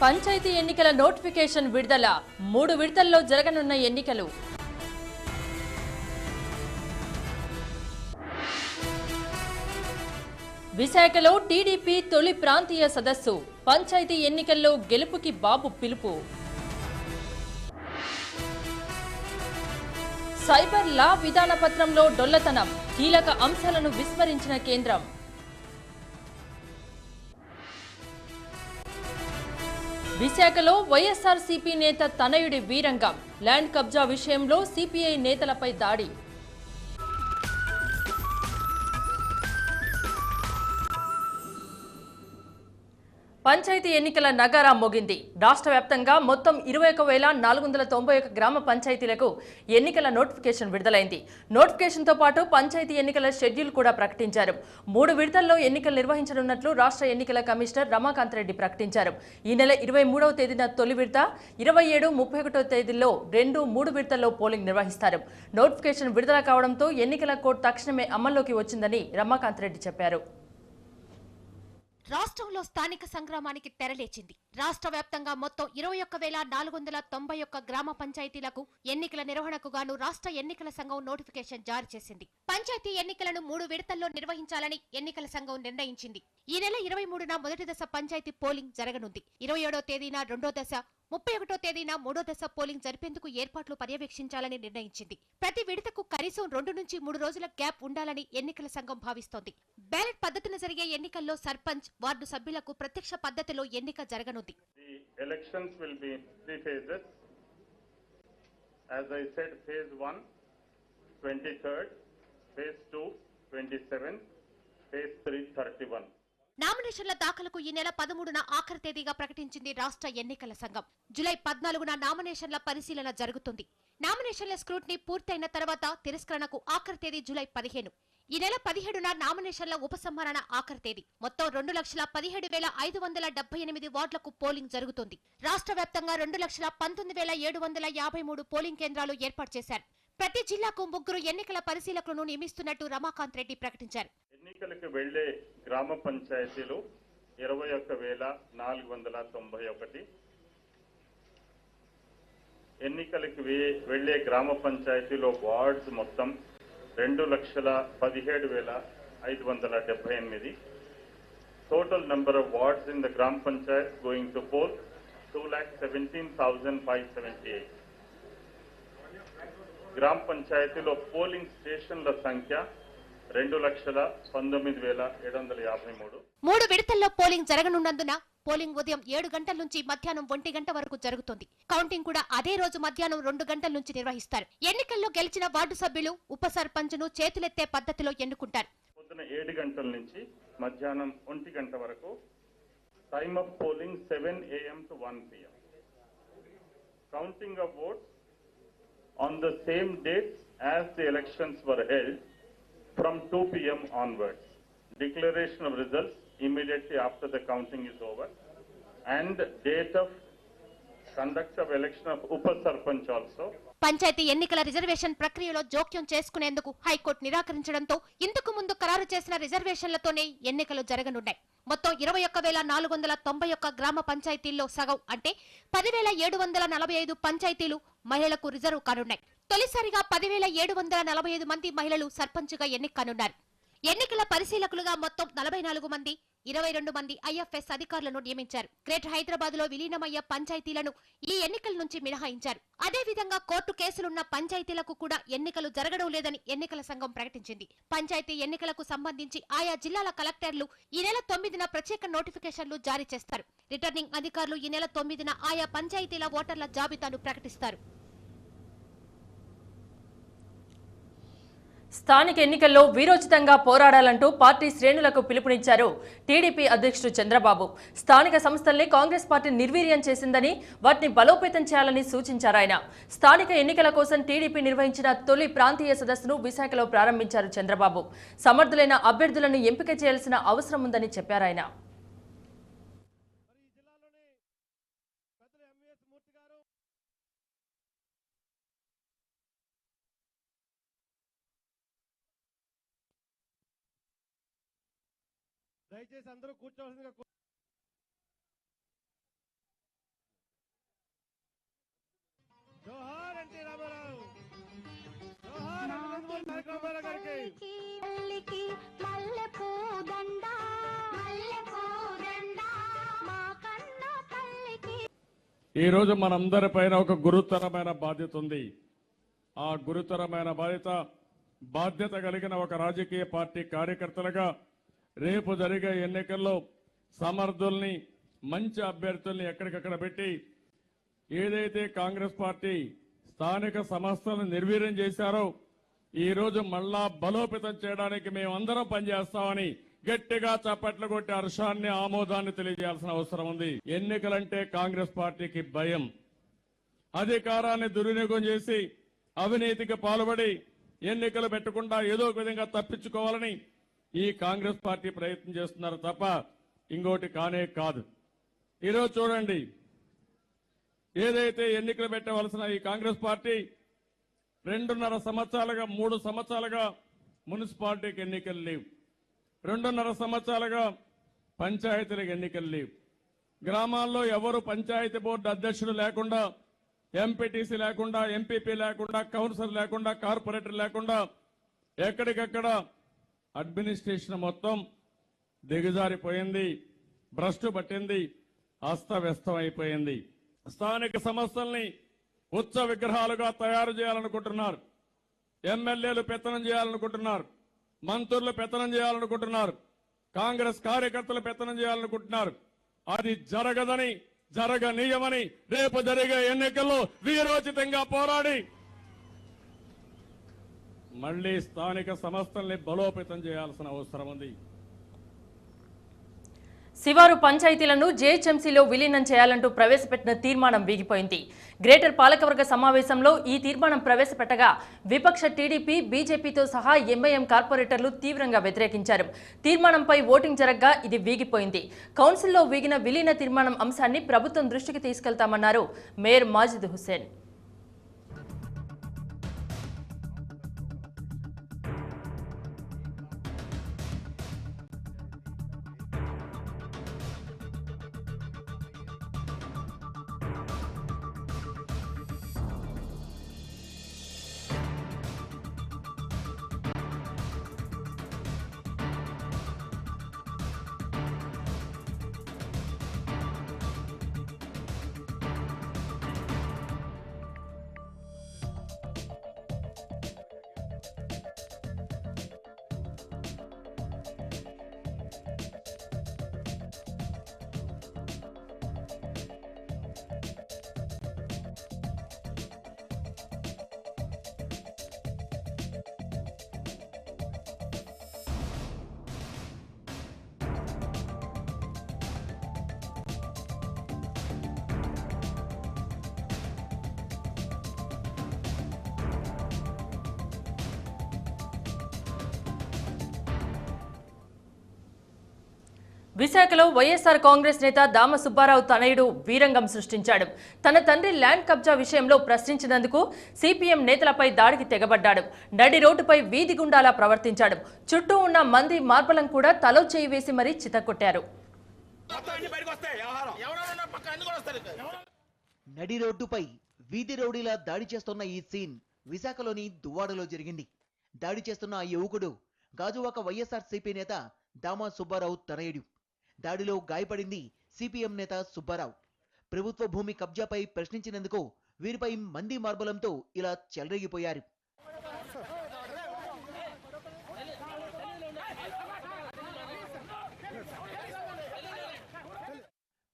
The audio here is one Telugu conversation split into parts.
పంచాయతీ ఎన్నికల నోటిఫికేషన్ విడుదల 3 విడతల్లో జరగనున్న ఎన్నికలు. విశాఖలో టీడీపీ తొలి ప్రాంతీయ సదస్సు, పంచాయతీ ఎన్నికల్లో గెలుపుకి బాబు పిలుపు. సైబర్ లా విధాన పత్రంలో డొల్లతనం, కీలక అంశాలను విస్మరించిన కేంద్రం. విశాఖలో వైఎస్ఆర్సీపీ నేత తనయుడి వీరంగం, ల్యాండ్ కబ్జా విషయంలో సిపిఐ నేతలపై దాడి. పంచాయతీ ఎన్నికల నగారా మోగింది. రాష్ట్ర వ్యాప్తంగా మొత్తం 21,491 గ్రామ పంచాయతీలకు ఎన్నికల నోటిఫికేషన్ విడుదలైంది. నోటిఫికేషన్తో పాటు పంచాయతీ ఎన్నికల షెడ్యూల్ కూడా ప్రకటించారు. 3 విడతల్లో ఎన్నికలు నిర్వహించనున్నట్లు రాష్ట్ర ఎన్నికల కమిషనర్ రమాకాంత్ రెడ్డి ప్రకటించారు. ఈ నెల 23వ తేదీన తొలి విడత, 27, 31వ తేదీల్లో 2, 3 విడతల్లో పోలింగ్ నిర్వహిస్తారు. నోటిఫికేషన్ విడుదల కావడంతో ఎన్నికల కోడ్ తక్షణమే అమల్లోకి వచ్చిందని రమాకాంత్ రెడ్డి చెప్పారు. రాష్ట్రంలో స్థానిక సంగ్రామానికి తెరలేచింది. రాష్ట్ర వ్యాప్తంగా మొత్తం 21,491 గ్రామ పంచాయతీలకు ఎన్నికల నిర్వహణకు గాను రాష్ట్ర ఎన్నికల సంఘం నోటిఫికేషన్ జారీ చేసింది. పంచాయతీ ఎన్నికలను 3 విడతల్లో నిర్వహించాలని ఎన్నికల సంఘం నిర్ణయించింది. ఈ నెల 23న మొదటి దశ పంచాయతీ పోలింగ్ జరగనుంది. 27వ తేదీన రెండో దశ, 31వ తేదీన మూడో దశ పోలింగ్ జరిపేందుకు ఏర్పాట్లు పర్యవేక్షించాలని నిర్ణయించింది. ప్రతి విడతకు కనీసం 2 నుంచి 3 రోజుల గ్యాప్ ఉండాలని ఎన్నికల సంఘం భావిస్తోంది. బ్యాలెట్ పద్ధతిన జరిగే ఎన్నికల్లో సర్పంచ్, వార్డు సభ్యులకు ప్రత్యక్ష పద్ధతిలో ఎన్నిక జరగనుంది. The elections will be in 3 phases. As I said, phase 1, 23rd, phase 2, 27th, phase 3, 31. నామినేషన్ల దాఖలకు ఈ నెల 13న ఆఖరి తేదీగా ప్రకటించింది రాష్ట్ర ఎన్నికల సంఘం. జూలై 14న నామినేషన్ల పరిశీలన జరుగుతుంది. నామినేషన్ల స్క్రూటినీ పూర్తయిన తర్వాత తిరస్కరణకు ఆఖరి తేదీ జూలై 15. ఈ నెల 17న నామినేషన్ల ఉపసంహరణ ఆఖరి తేదీ. మొత్తం 2,17,578 వార్డులకు పోలింగ్ జరుగుతుంది. రాష్ట్ర వ్యాప్తంగా 2,19,753 పోలింగ్ కేంద్రాలు ఏర్పాటు చేశారు. ప్రతి జిల్లాకు 3 ఎన్నికల పరిశీలకులను నియమిస్తున్నట్టు రమాకాంత్ రెడ్డి ప్రకటించారు. ఎన్నికలకు వెళ్లే గ్రామ పంచాయతీలు 21,491. ఎన్నికలకు వెళ్లే గ్రామ పంచాయతీలో వార్డ్స్ మొత్తం 2,17,578. Total number of wards in the Gram Panchayat going to poll 2,17,578. గ్రామ పంచాయతీలో పోలింగ్ స్టేషన్ల సంఖ్య 2,19,753. 3 విడతల్లో పోలింగ్ జరగనున్నందున పోలింగ్ ఉదయం 7 గంటల నుంచి మధ్యాహ్నం 1 గంట వరకు జరుగుతుంది. కౌంటింగ్ కూడా అదే రోజు మధ్యాహ్నం 2 గంటల నుంచి నిర్వహిస్తారు. ఎన్నికల్లో గెలిచిన వార్డు సభ్యులు ఉప సర్పంచ్ను చేతులెత్తే పద్ధతిలో ఎన్నుకుంటారు. పొద్దున 7 గంటల నుంచి మధ్యాహ్నం 1 గంట వరకు. Time of polling 7 AM to 1 PM. Counting of votes on the same dates as the elections were held from 2 PM onwards. Declaration of results immediately after the counting is over, and date of conduct of election of Upa Sarpanch also. Panchayat ఎన్నికల రిజర్వేషన్ ప్రక్రియలో జోక్యం చేసుకునేందుకు హైకోర్టు నిరాకరించడంతో ఇంతకు ముందు ఖరారు చేసిన రిజర్వేషన్లతోనే ఎన్నికలు జరగనున్నాయి. మొత్తం 21,491 గ్రామ పంచాయతీల్లో సగం అంటే 10,745 పంచాయతీలు మహిళలకు రిజర్వ్ కానున్నాయి. తొలిసారిగా 10,745 మంది మహిళలు సర్పంచ్గా ఎన్నికనున్నారు. ఎన్నికల పరిశీలకులుగా మొత్తం 44 మంది, 22 మంది ఐఎఫ్ఎస్ అధికారులను నియమించారు. గ్రేటర్ హైదరాబాద్ లో విలీనమయ్యే పంచాయతీలను ఈ ఎన్నికల నుంచి మినహాయించారు. అదేవిధంగా కోర్టు కేసులున్న పంచాయతీలకు కూడా ఎన్నికలు జరగడం లేదని ఎన్నికల సంఘం ప్రకటించింది. పంచాయతీ ఎన్నికలకు సంబంధించి ఆయా జిల్లాల కలెక్టర్లు ఈ నెల 9న ప్రత్యేక నోటిఫికేషన్లు జారీ చేస్తారు. రిటర్నింగ్ అధికారులు ఈ నెల 9న ఆయా పంచాయతీల ఓటర్ల జాబితాను ప్రకటిస్తారు. స్థానిక ఎన్నికల్లో వీరోచితంగా పోరాడాలంటూ పార్టీ శ్రేణులకు పిలుపునిచ్చారు టీడీపీ అధ్యక్షుడు చంద్రబాబు. స్థానిక సంస్థల్ని కాంగ్రెస్ పార్టీ నిర్వీర్యం చేసిందని, వాటిని బలోపేతం చేయాలని సూచించారు ఆయన. స్థానిక ఎన్నికల కోసం టీడీపీ నిర్వహించిన తొలి ప్రాంతీయ సదస్సును విశాఖలో ప్రారంభించారు చంద్రబాబు. సమర్థులైన అభ్యర్థులను ఎంపిక చేయాల్సిన అవసరం ఉందని చెప్పారు ఆయన. దయచేసి అందరూ కూర్చోవాల్సిందిగా ఈరోజు మనందరిపైన ఒక గురుతరమైన బాధ్యత ఉంది. ఆ గురుతరమైన బాధ్యత కలిగిన ఒక రాజకీయ పార్టీ కార్యకర్తలుగా రేపు జరిగే ఎన్నికల్లో సమర్థుల్ని, మంచి అభ్యర్థుల్ని ఎక్కడికక్కడ పెట్టి ఏదైతే కాంగ్రెస్ పార్టీ స్థానిక సంస్థలను నిర్వీర్యం చేశారో ఈరోజు మళ్ళా బలోపేతం చేయడానికి మేమందరం పనిచేస్తామని గట్టిగా చప్పట్లు కొట్టి హర్షాన్ని, ఆమోదాన్ని తెలియజేయాల్సిన అవసరం ఉంది. ఎన్నికలంటే కాంగ్రెస్ పార్టీకి భయం. అధికారాన్ని దుర్వినియోగం చేసి అవినీతికి పాల్పడి ఎన్నికలు పెట్టకుండా ఏదో ఒక విధంగా తప్పించుకోవాలని ఈ కాంగ్రెస్ పార్టీ ప్రయత్నం చేస్తున్నారు తప్ప ఇంకోటి కానే కాదు. ఈరోజు చూడండి, ఏదైతే ఎన్నికలు పెట్టవలసిన ఈ కాంగ్రెస్ పార్టీ 2.5 సంవత్సరాలుగా 3 సంవత్సరాలుగా మున్సిపాలిటీకి ఎన్నికలు లేవు, 2.5 సంవత్సరాలుగా పంచాయతీలకు ఎన్నికలు లేవు. గ్రామాల్లో ఎవరు పంచాయతీ బోర్డు అధ్యక్షుడు లేకుండా, ఎంపీటీసీ లేకుండా, ఎంపీపీ లేకుండా, కౌన్సిలర్ లేకుండా, కార్పొరేటర్ లేకుండా ఎక్కడికక్కడ అడ్మినిస్ట్రేషన్ మొత్తం దిగజారిపోయింది, భ్రష్టు పట్టింది, అస్తవ్యస్తం అయిపోయింది. స్థానిక సంస్థల్ని ఉత్సవ విగ్రహాలుగా తయారు చేయాలనుకుంటున్నారు. ఎమ్మెల్యేలు పెత్తనం చేయాలనుకుంటున్నారు, మంత్రులు పెత్తనం చేయాలనుకుంటున్నారు, కాంగ్రెస్ కార్యకర్తలు పెత్తనం చేయాలనుకుంటున్నారు. అది జరగదని, జరగనీయమని రేపు జరిగే ఎన్నికల్లో వీరోచితంగా పోరాడి మళ్లీ స్థానిక సంస్థల్ని బలోపేతం చేయాల్సిన అవసరం ఉంది. శివారు పంచాయతీలను జేహెచ్ఎంసీలో విలీనం చేయాలంటూ ప్రవేశపెట్టిన తీర్మానం వీగిపోయింది. గ్రేటర్ పాలకవర్గ సమావేశంలో ఈ తీర్మానం ప్రవేశపెట్టగా విపక్ష టీడీపీ, బీజేపీతో సహా ఎంఐఎం కార్పొరేటర్లు తీవ్రంగా వ్యతిరేకించారు. తీర్మానంపై ఓటింగ్ జరగ్గా ఇది వీగిపోయింది. కౌన్సిల్లో వీగిన విలీన తీర్మానం అంశాన్ని ప్రభుత్వం దృష్టికి తీసుకెళ్తామన్నారు మేయర్ మాజిద్ హుస్సేన్. విశాఖలో వైఎస్ఆర్ కాంగ్రెస్ నేత దామ సుబ్బారావు తనయుడు వీరంగం సృష్టించాడు. తన తండ్రి ల్యాండ్ కబ్జా విషయంలో ప్రశ్నించినందుకు సిపిఎం నేతలపై దాడికి తెగబడ్డాడు. నడి రోడ్డుపై వీధి గుండాలా ప్రవర్తించాడు. చుట్టూ ఉన్న మంది మార్బలం కూడా తలో చేయి వేసి మరీ చితకొట్టారు. నడి రోడ్డుపై వీధి రౌడీలా దాడి చేస్తున్న ఈ సీన్ విశాఖలోని దువ్వాడలో జరిగింది. దాడి చేస్తున్న ఆ యువకుడు గాజువాక వైఎస్ఆర్సీపీ నేత దామ సుబ్బారావు తనయుడు. దాడిలో గాయపడింది సిపిఎం నేత సుబ్బారావు. ప్రభుత్వ భూమి కబ్జాపై ప్రశ్నించినందుకు వీరిపై మంది మార్బలంతో ఇలా చెలరేగిపోయారు.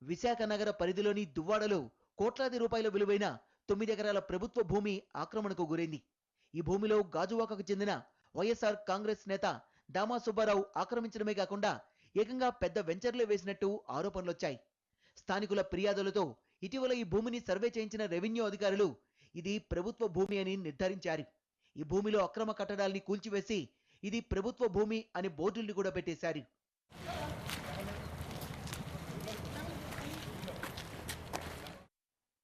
విశాఖ నగర పరిధిలోని దువ్వాడలో కోట్లాది రూపాయల విలువైన 9 ఎకరాల ప్రభుత్వ భూమి ఆక్రమణకు గురైంది. ఈ భూమిలో గాజువాకకు చెందిన వైఎస్ఆర్ కాంగ్రెస్ నేత దామా సుబ్బారావు ఆక్రమించడమే కాకుండా ఏకంగా పెద్ద వెంచర్లే వేసినట్టు ఆరోపణలొచ్చాయి. స్థానికుల ఫిర్యాదులతో ఇటీవల ఈ భూమిని సర్వే చేయించిన రెవెన్యూ అధికారులు ఇది ప్రభుత్వ భూమి అని నిర్ధారించారు. ఈ భూమిలో అక్రమ కట్టడాల్ని కూల్చివేసి ఇది ప్రభుత్వ భూమి అని బోర్డుల్ని కూడా పెట్టేశారు.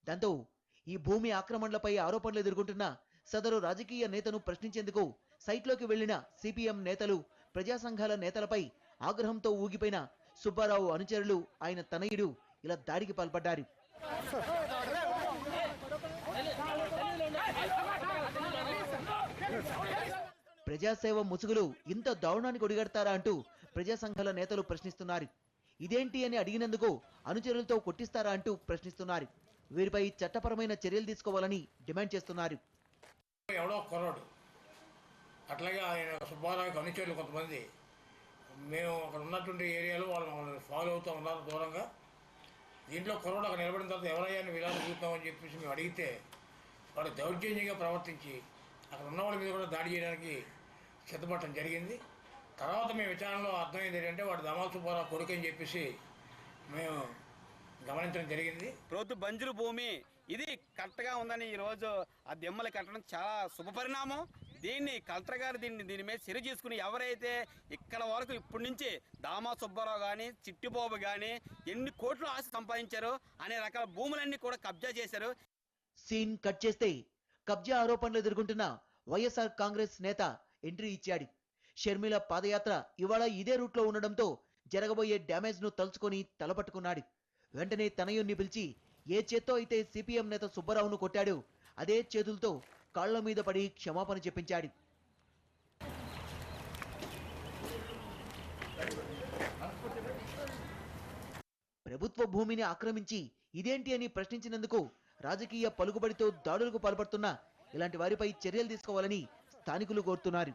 దాంతో ఈ భూమి ఆక్రమణలపై ఆరోపణలు ఎదుర్కొంటున్న సదరు రాజకీయ నేతను ప్రశ్నించేందుకు సైట్లోకి వెళ్లిన సిపిఎం నేతలు, ప్రజా సంఘాల నేతలపై ఆగ్రహంతో ఊగిపోయిన సుబ్బారావు అనుచరులు, ఆయన తనయుడు ఇలా దాడికి పాల్పడ్డారు. ప్రజాసేవ ముసుగులు ఇంత దారుణానికి ఒడిగడతారా అంటూ ప్రజా సంఘాల నేతలు ప్రశ్నిస్తున్నారు. ఇదేంటి అని అడిగినందుకు అనుచరులతో కొట్టిస్తారా అంటూ ప్రశ్నిస్తున్నారు. వీరిపై చట్టపరమైన చర్యలు తీసుకోవాలని డిమాండ్ చేస్తున్నారు. ఎవడో కుర్రాడు అట్లాగే ఆయన సుబ్బారావుకి అనుచరులు కొంతమంది మేము అక్కడ ఉన్నటువంటి ఏరియాలో వాళ్ళు మమ్మల్ని ఫాలో అవుతూ ఉన్నారు దూరంగా. దీంట్లో కుర్రాడు అక్కడ నిలబడిన తర్వాత ఎవరయ్యా నువ్వు ఇలా చూస్తామని చెప్పేసి మేము అడిగితే వాడు దౌర్జన్యంగా ప్రవర్తించి అక్కడ ఉన్న వాళ్ళ మీద కూడా దాడి చేయడానికి సిద్ధపడటం జరిగింది. తర్వాత మేము విచారణలో అర్థమైంది ఏంటంటే వాడు దమాల్ సుబ్బారావు కొడుకు అని చెప్పేసి మేము గమనించడం జరిగింది. ప్రభుత్వ బంజరు భూమి ఇది కరెక్ట్గా ఉందని ఈరోజు ఆ దిమ్మలు కట్టడం చాలా శుభపరిణామం. దీన్ని కలెక్టర్ గారు దీని మీద చర్య తీసుకుని ఎవరైతే ఇక్కడ వరకు ఇప్పటి నుంచి దామా సుబ్బారావు కానీ చిట్టిబాబు కానీ ఎన్ని కోట్లు ఆస్తి సంపాదించారో అనే రకాల భూములన్నీ కూడా కబ్జా చేశారు. సీన్ కట్ చేస్తే కబ్జా ఆరోపణలు ఎదుర్కొంటున్న వైఎస్ఆర్ కాంగ్రెస్ నేత ఎంట్రీ ఇచ్చాడు. షర్మిల పాదయాత్ర ఇవాళ ఇదే రూట్లో ఉండడంతో జరగబోయే డ్యామేజ్ ను తలుచుకొని తలపట్టుకున్నాడు. వెంటనే తనయుణ్ణి పిలిచి ఏ చేత్తో అయితే సిపిఎం నేత సుబ్బారావును కొట్టాడు అదే చేతులతో కాళ్ల మీద పడి క్షమాపణ చెప్పించాడు. ప్రభుత్వ భూమిని ఆక్రమించి ఇదేంటి అని ప్రశ్నించినందుకు రాజకీయ పలుకుబడితో దాడులకు పాల్పడుతున్న ఇలాంటి వారిపై చర్యలు తీసుకోవాలని స్థానికులు కోరుతున్నారు.